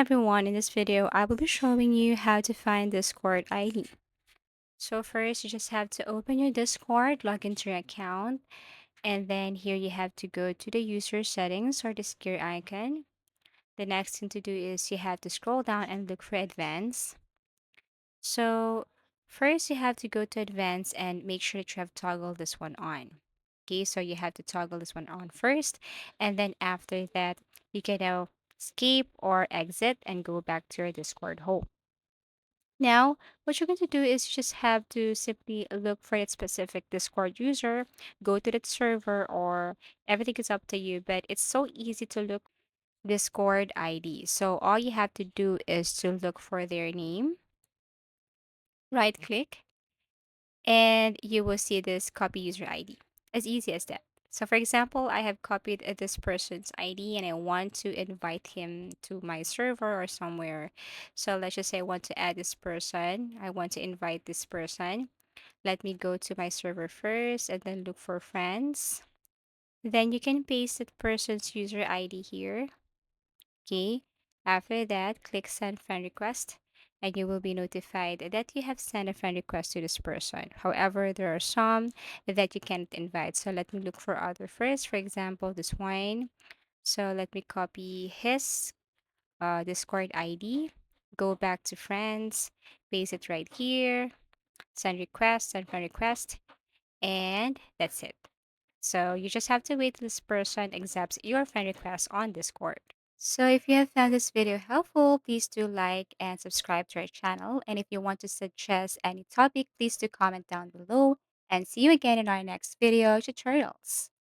everyone, in this video I will be showing you how to find Discord ID. So first you just have to open your Discord, log into your account, and then here you have to go to the user settings or the gear icon. The next thing to do is you have to scroll down and look for advanced. So first you have to go to advanced and make sure that you have toggled this one on. Okay, so you have to toggle this one on first, and then after that you can now escape or exit and go back to your Discord home. Now, what you're going to do is you just have to simply look for that specific Discord user, go to that server, or everything is up to you. But it's so easy to look Discord ID. So all you have to do is to look for their name, right click, and you will see this copy user ID. As easy as that. So for example, I have copied this person's ID and I want to invite him to my server or somewhere. So let's just say I want to add this person. I want to invite this person. Let me go to my server first and then look for friends. Then you can paste that person's user ID here. Okay. After that, click send friend request and you will be notified that you have sent a friend request to this person. However, there are some that you can't invite. So let me look for other first. For example, this one. So let me copy his Discord ID, go back to friends, paste it right here, send friend request, and that's it. So you just have to wait till this person accepts your friend request on Discord. So if you have found this video helpful, please do like and subscribe to our channel. And if you want to suggest any topic, please do comment down below. And see you again in our next video tutorials.